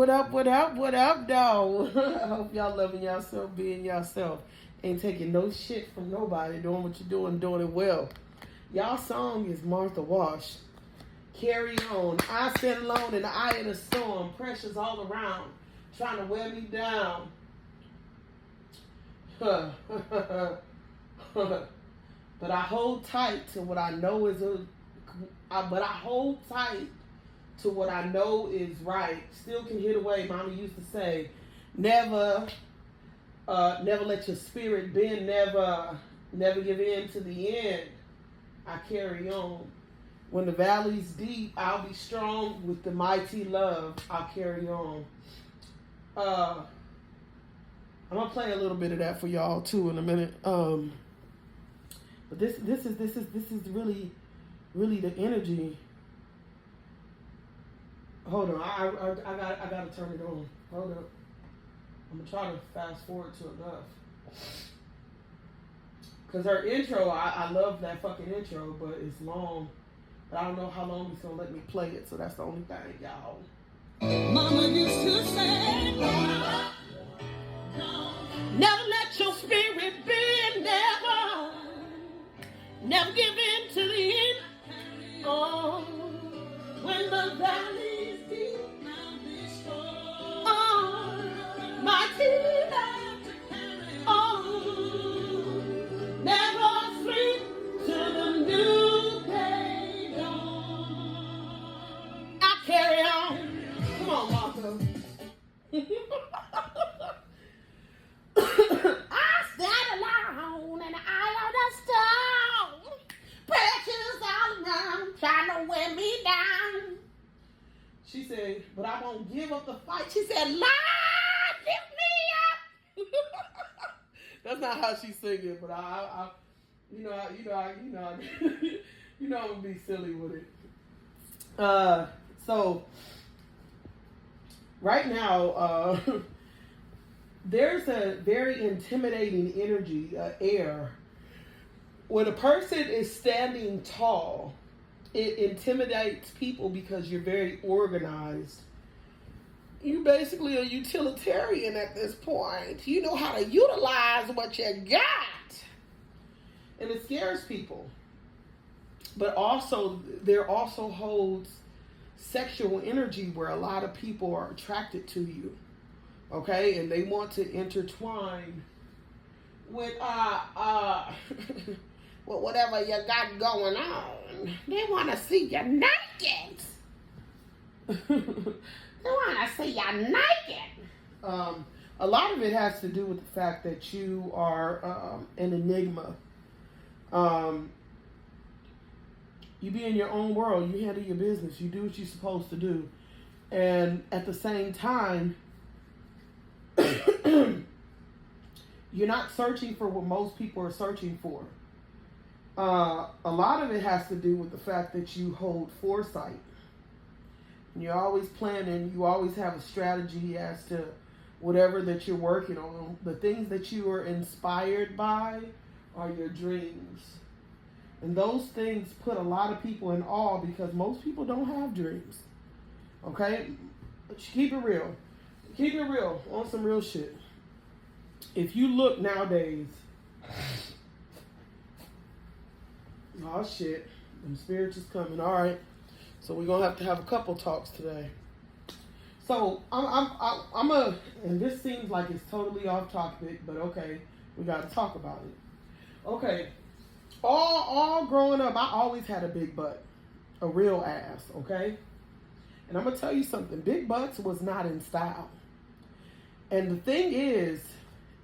What up, what up, what up, though? I hope y'all loving yourself, being yourself. Ain't taking no shit from nobody, doing what you're doing it well. Y'all song is Martha Wash. Carry on. I stand alone in the eye of the storm. Pressures all around. Trying to wear me down. But I hold tight to what I know is what I know is right. Still can hit away. Mommy used to say, never let your spirit bend. Never give in to the end. I carry on. When the valley's deep, I'll be strong with the mighty love. I'll carry on. I'm gonna play a little bit of that for y'all too in a minute. But this is really the energy. Hold on, I gotta turn it on. Hold up. I'm gonna try to fast forward to enough. Cause her intro, I love that fucking intro, but it's long. But I don't know how long he's gonna let me play it, so that's the only thing, y'all. Mama used to say, never let your spirit bend, never give in to the end. Oh, when the valley's deep, oh, mighty love, oh, never sleep till the new day dawn. I carry on. Come on, Martha. I stand alone in the eye of the storm. Pressures all around, trying to wear me down. She said, but I won't give up the fight. She said, Lord, lift me up. That's not how she singing, but I I'm gonna be silly with it. So right now, there's a very intimidating energy, air. When a person is standing tall, it intimidates people because you're very organized. You basically a utilitarian at this point. You know how to utilize what you got. And it scares people. But also, there also holds sexual energy where a lot of people are attracted to you. Okay? And they want to intertwine with with whatever you got going on. They want to see you naked. They want to see you naked. A lot of it has to do with the fact that you are an enigma. You be in your own world. You handle your business. You do what you're supposed to do. And at the same time, you're not searching for what most people are searching for. A lot of it has to do with the fact that you hold foresight. You're always planning. You always have a strategy as to whatever that you're working on. The things that you are inspired by are your dreams. And those things put a lot of people in awe because most people don't have dreams. Okay? But keep it real. Keep it real on some real shit. If you look nowadays, oh shit, them spirits is coming. All right, so we're gonna have a couple talks today. So I'm and this seems like it's totally off topic, but okay, we got to talk about it. Okay, all growing up, I always had a big butt, a real ass. Okay, and I'm gonna tell you something: big butts was not in style. And the thing is,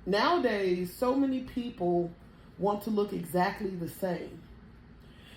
nowadays, so many people want to look exactly the same,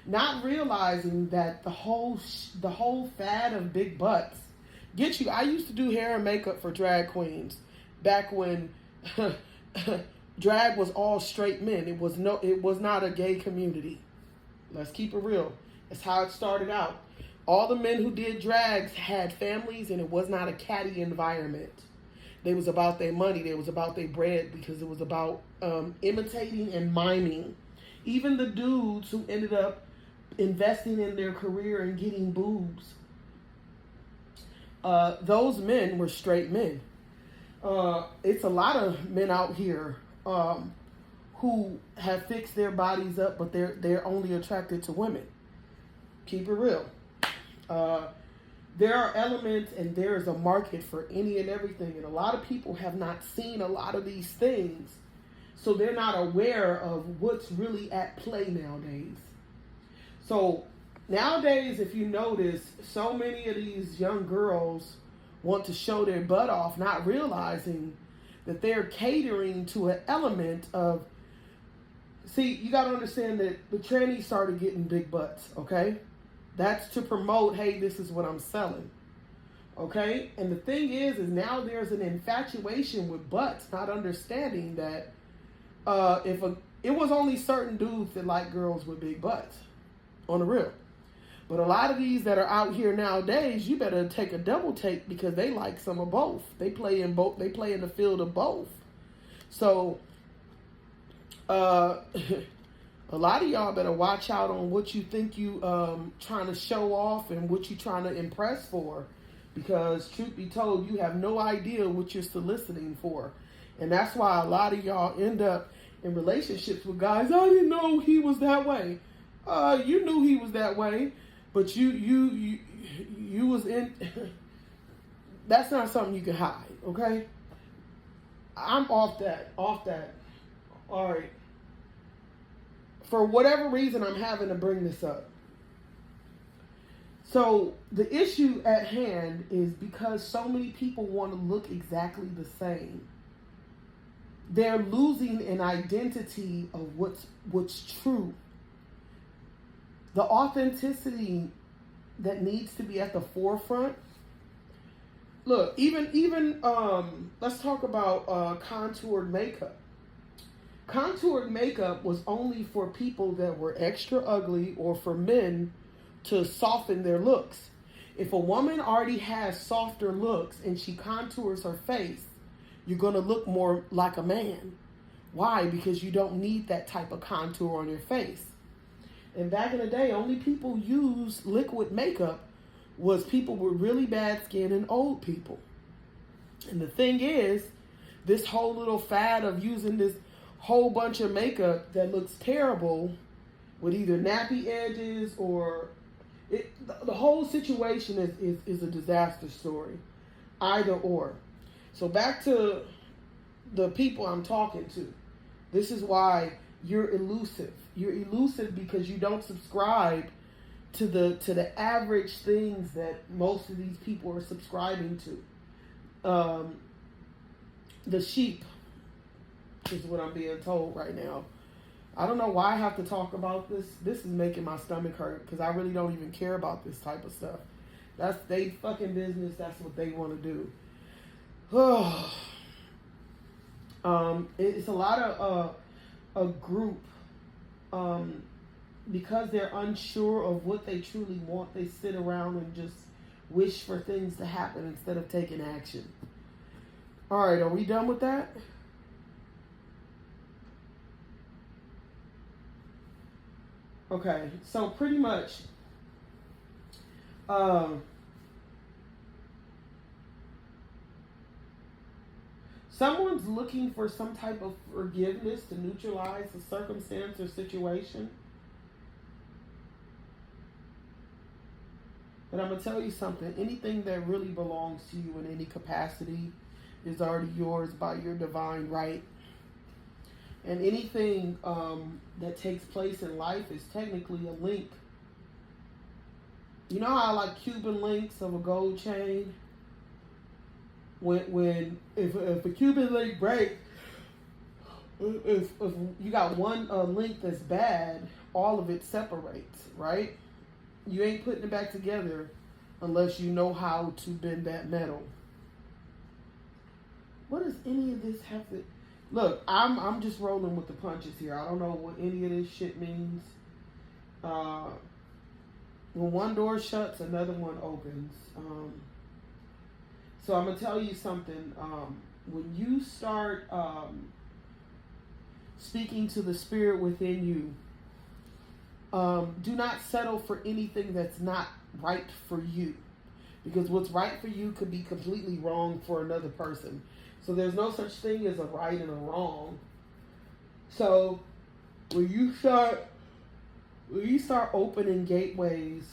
not realizing that the whole fad of big butts get you. I used to do hair and makeup for drag queens back when drag was all straight men. It was not a gay community. Let's keep it real. That's how it started out. All the men who did drags had families, and it was not a catty environment. They was about their money. They was about their bread because it was about imitating and miming. Even the dudes who ended up investing in their career and getting boobs those men were straight men. It's a lot of men out here who have fixed their bodies up, but they're only attracted to women. Keep it real. There are elements and there is a market for any and everything, and a lot of people have not seen a lot of these things, so they're not aware of what's really at play nowadays. So nowadays, if you notice, so many of these young girls want to show their butt off, not realizing that they're catering to an element of, see, you got to understand that the trannies started getting big butts, okay? That's to promote, hey, this is what I'm selling, okay? And the thing is now there's an infatuation with butts, not understanding that it was only certain dudes that like girls with big butts, on the real. But a lot of these that are out here nowadays, you better take a double take because they like some of both. They play in both. They play in the field of both. So, a lot of y'all better watch out on what you think you trying to show off and what you trying to impress for, because truth be told, you have no idea what you're soliciting for, and that's why a lot of y'all end up in relationships with guys. I didn't know he was that way. You knew he was that way, but you was in. That's not something you can hide. Okay, I'm off that. All right. For whatever reason, I'm having to bring this up. So the issue at hand is because so many people want to look exactly the same. They're losing an identity of what's true. The authenticity that needs to be at the forefront. Look, even let's talk about contoured makeup. Contoured makeup was only for people that were extra ugly or for men to soften their looks. If a woman already has softer looks and she contours her face, you're going to look more like a man. Why? Because you don't need that type of contour on your face. And back in the day, only people used liquid makeup was people with really bad skin and old people. And the thing is, this whole little fad of using this whole bunch of makeup that looks terrible with either nappy edges or the whole situation is a disaster story, either or. So back to the people I'm talking to. This is why you're elusive. You're elusive because you don't subscribe to the average things that most of these people are subscribing to. The sheep is what I'm being told right now. I don't know why I have to talk about this. This is making my stomach hurt because I really don't even care about this type of stuff. That's they fucking business. That's what they want to do. It's a lot of a group because they're unsure of what they truly want. They sit around and just wish for things to happen instead of taking action. All right, are we done with that? Okay, so pretty much, someone's looking for some type of forgiveness to neutralize the circumstance or situation. But I'm going to tell you something. Anything that really belongs to you in any capacity is already yours by your divine right. And anything that takes place in life is technically a link. You know how like Cuban links of a gold chain? If a Cuban link breaks, if you got one link that's bad, all of it separates, right? You ain't putting it back together unless you know how to bend that metal. What does any of this have to... Look, I'm just rolling with the punches here. I don't know what any of this shit means. When one door shuts, another one opens. So I'm going to tell you something. When you start speaking to the spirit within you, do not settle for anything that's not right for you. because what's right for you could be completely wrong for another person. So there's no such thing as a right and a wrong. So when you start opening gateways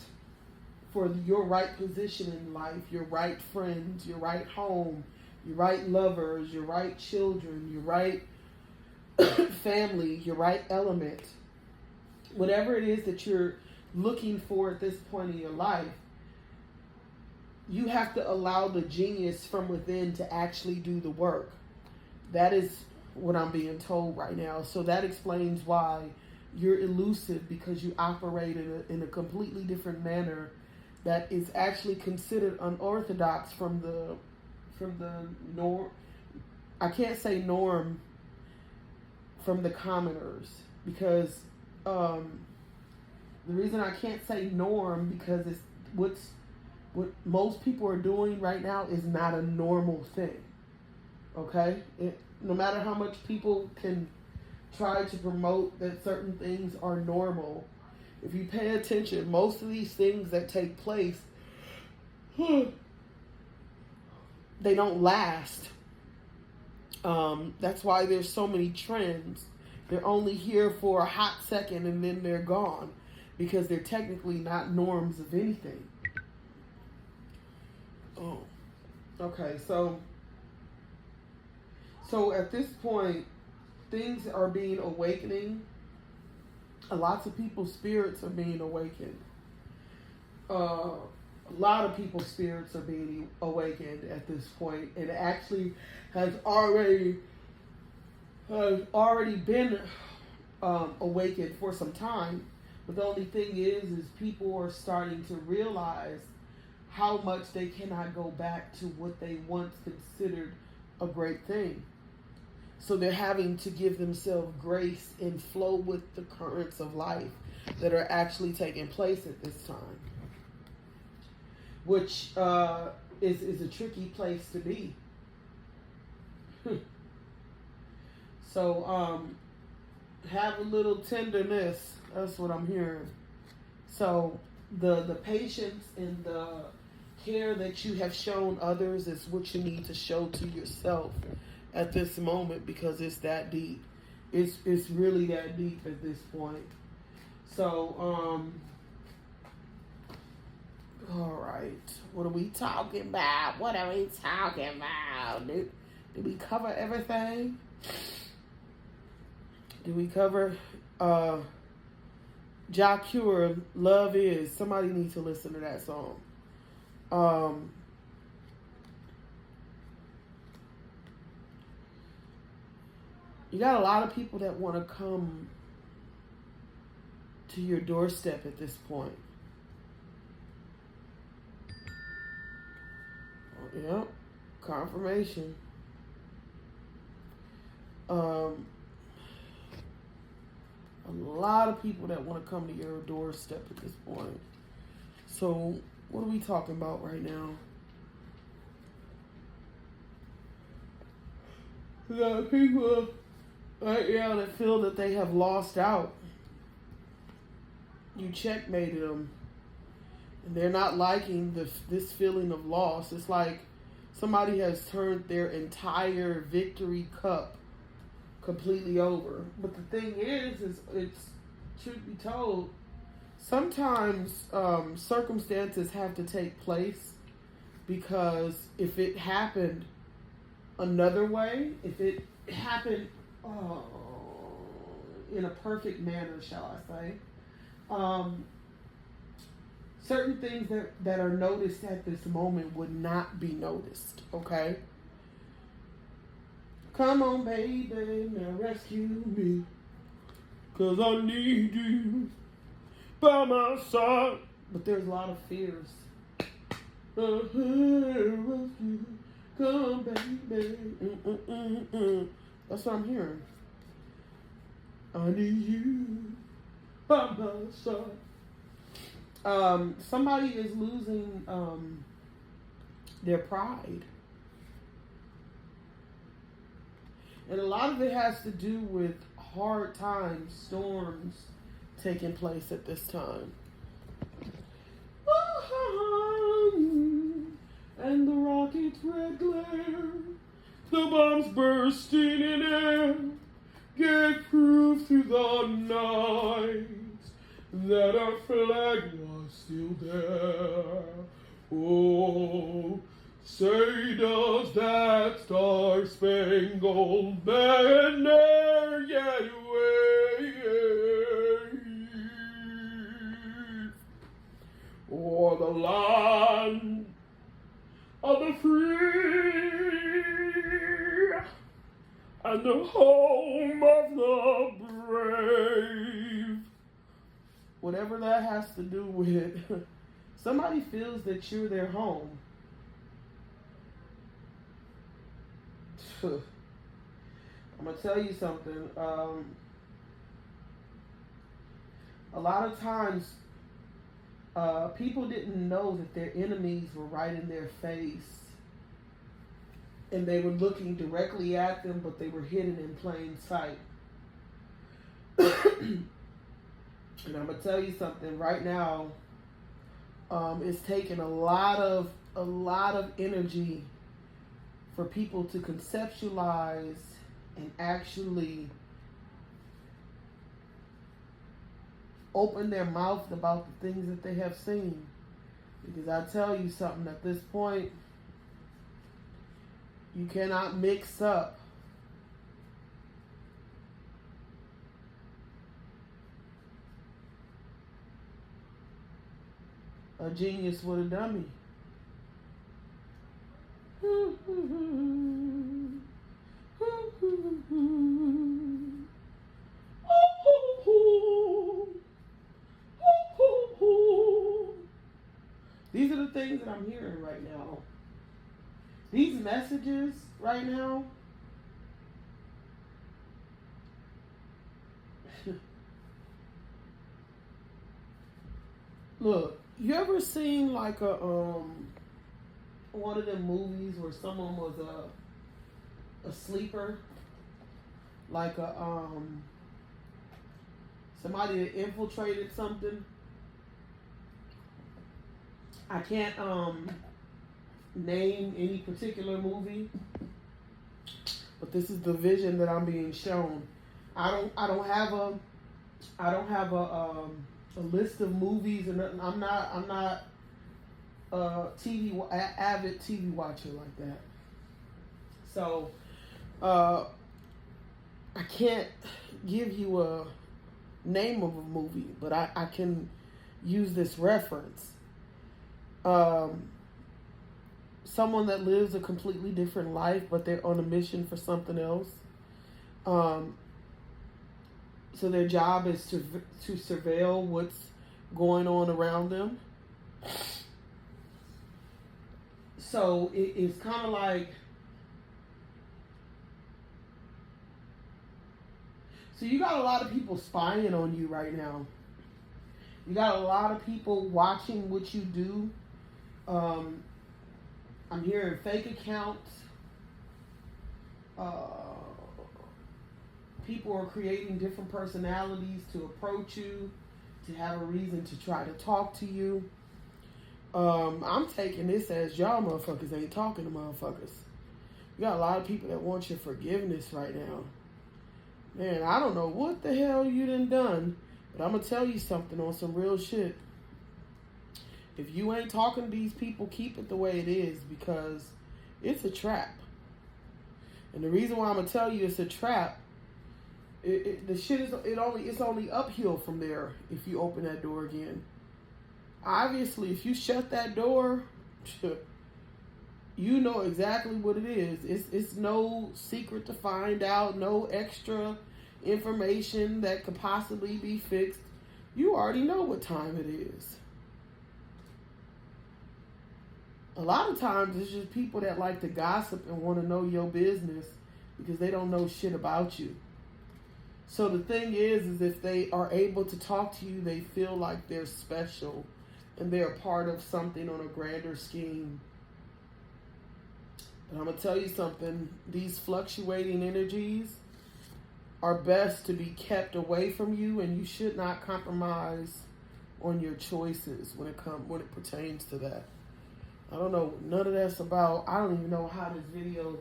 for your right position in life, your right friends, your right home, your right lovers, your right children, your right family, your right element, whatever it is that you're looking for at this point in your life, you have to allow the genius from within to actually do the work. That is what I'm being told right now. So that explains why you're elusive, because you operate in a completely different manner that is actually considered unorthodox from the norm. I can't say norm, from the commoners, because the reason I can't say norm, because it's what most people are doing right now is not a normal thing. Okay? No matter how much people can try to promote that certain things are normal, if you pay attention, most of these things that take place, they don't last. That's why there's so many trends. They're only here for a hot second and then they're gone, because they're technically not norms of anything. Oh, okay. So at this point, things are being awakening. Lots of people's spirits are being awakened. A lot of people's spirits are being awakened at this point, and it actually has already been awakened for some time. But the only thing is people are starting to realize how much they cannot go back to what they once considered a great thing. So they're having to give themselves grace and flow with the currents of life that are actually taking place at this time, which is a tricky place to be. So have a little tenderness. That's what I'm hearing. So the patience and the care that you have shown others is what you need to show to yourself at this moment, because it's that deep. It's really that deep at this point. So all right, what are we talking about? Did we cover everything? Did we cover Jah Cure, Love Is? Somebody needs to listen to that song. You got a lot of people that want to come to your doorstep at this point. Yep, confirmation. A lot of people that want to come to your doorstep at this point. So, what are we talking about right now? A lot of people right now that feel that they have lost out. You checkmated them, and they're not liking this feeling of loss. It's like somebody has turned their entire victory cup completely over. But the thing is it's, truth be told, sometimes circumstances have to take place, because if it happened another way, if it happened in a perfect manner, shall I say, certain things that are noticed at this moment would not be noticed, okay? Come on, baby, now rescue me, 'cause I need you by my side. But there's a lot of fears. Rescue, come, baby. That's what I'm hearing. I need you by my side. Somebody is losing their pride. And a lot of it has to do with hard times, storms taking place at this time. and the rocket's red glare, the bombs bursting in air, gave proof through the night that our flag was still there. Oh, say does that star-spangled banner yet wave o'er the land of the free and the home of the brave? Whatever that has to do with, somebody feels that you're their home. I'm going to tell you something. A lot of times, people didn't know that their enemies were right in their face. And they were looking directly at them, but they were hidden in plain sight. And I'm going to tell you something right now. It's taken a lot of energy for people to conceptualize and actually open their mouth about the things that they have seen. Because I tell you something, at this point, you cannot mix up a genius with a dummy. These are the things that I'm hearing right now. These messages right now. Look, you ever seen like a one of them movies where someone was a sleeper, like a somebody that infiltrated something? I can't name any particular movie, but this is the vision that I'm being shown. I don't have a list of movies, and I'm not avid TV watcher like that. So I can't give you a name of a movie, but I can use this reference. Someone that lives a completely different life, but they're on a mission for something else. So their job is to surveil what's going on around them. So it's kind of like, so you got a lot of people spying on you right now. You got a lot of people watching what you do. I'm hearing fake accounts. People are creating different personalities to approach you, to have a reason to try to talk to you. I'm taking this as y'all motherfuckers ain't talking to motherfuckers. You got a lot of people that want your forgiveness right now. Man, I don't know what the hell you done, but I'm going to tell you something on some real shit. If you ain't talking to these people, keep it the way it is, because it's a trap. And the reason why I'm going to tell you it's a trap, it's only uphill from there if you open that door again. Obviously, if you shut that door, you know exactly what it is. It's no secret to find out, no extra information that could possibly be fixed. You already know what time it is. A lot of times it's just people that like to gossip and want to know your business because they don't know shit about you. So the thing is if they are able to talk to you, they feel like they're special and they're a part of something on a grander scheme. And I'm going to tell you something. These fluctuating energies are best to be kept away from you, and you should not compromise on your choices when it pertains to that. I don't know none of that's about. I don't even know how this video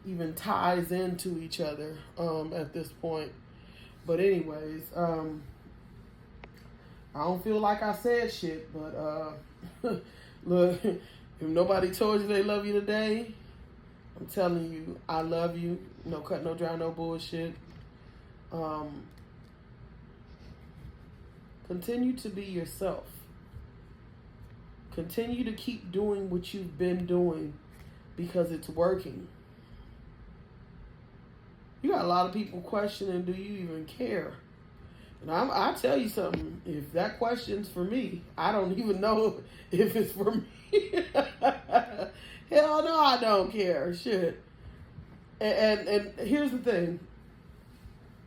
even ties into each other at this point. But anyways, I don't feel like I said shit, but look, if nobody told you they love you today, I'm telling you, I love you. No cut, no dry, no bullshit. Continue to be yourself. Continue to keep doing what you've been doing because it's working. You got a lot of people questioning, do you even care? And I tell you something, if that question's for me, I don't even know if it's for me. Hell no, I don't care. Shit. And here's the thing.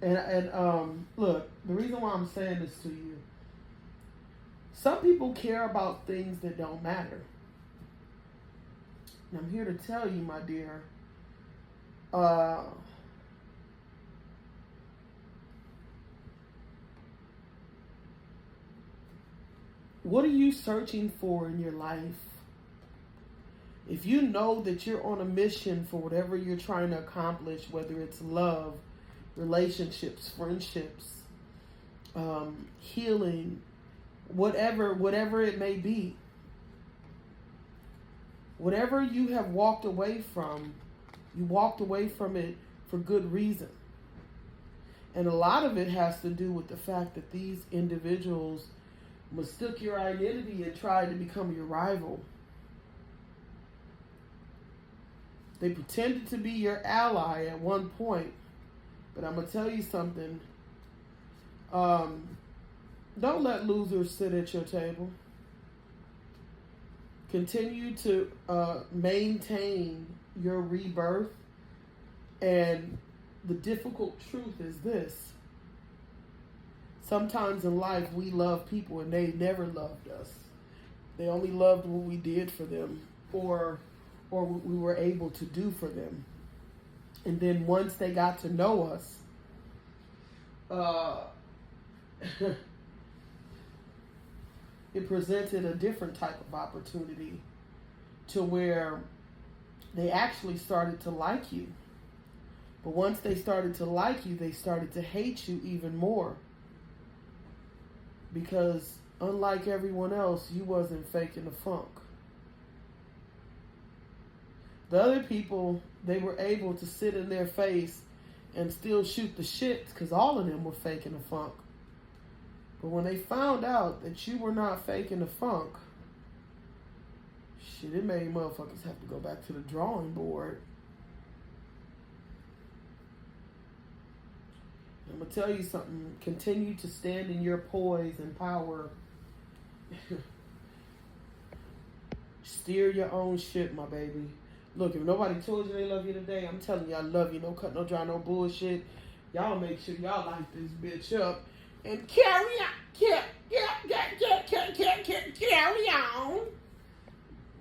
And look, the reason why I'm saying this to you, some people care about things that don't matter. And I'm here to tell you, my dear, what are you searching for in your life? If you know that you're on a mission for whatever you're trying to accomplish, whether it's love, relationships, friendships, healing, whatever it may be, whatever you have walked away from, you walked away from it for good reason. And a lot of it has to do with the fact that these individuals mistook your identity and tried to become your rival. They pretended to be your ally at one point, but I'm going to tell you something. Don't let losers sit at your table. Continue to maintain your rebirth. And the difficult truth is this. Sometimes in life we love people and they never loved us. They only loved what we did for them or what we were able to do for them. And then once they got to know us, it presented a different type of opportunity to where they actually started to like you. But once they started to like you, they started to hate you even more. Because unlike everyone else, you wasn't faking the funk. The other people, they were able to sit in their face and still shoot the shit because all of them were faking the funk. But when they found out that you were not faking the funk, shit, it made motherfuckers have to go back to the drawing board. I'm going to tell you something. Continue to stand in your poise and power. Steer your own shit, my baby. Look, if nobody told you they love you today, I'm telling you I love you. No cut, no dry, no bullshit. Y'all make sure y'all light this bitch up. And carry on. Carry on.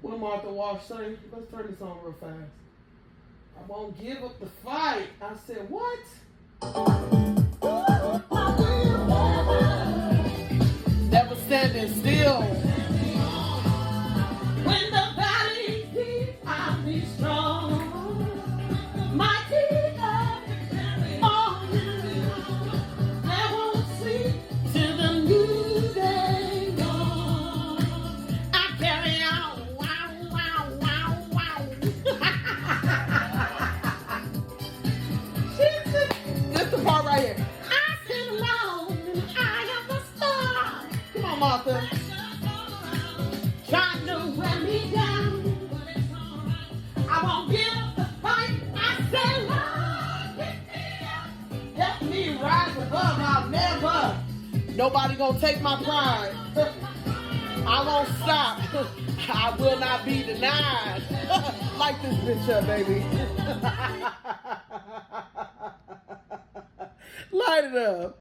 What Martha Wash say? Let's turn this on real fast. I won't give up the fight. I said, what? Never standing still. When the valley is deep, I'll be strong. My keeper, oh, I won't sleep till the new day dawn. I carry on, wow, wow, wow, wow. This the part right here. I sit alone in the eye of the storm. Come on, Martha. Trying to wear me down. I won't give up the fight. I said, Lord, help me rise above. I'll never. Nobody gonna take my pride. I won't stop. I will not be denied. Light this bitch up, baby. Light it up.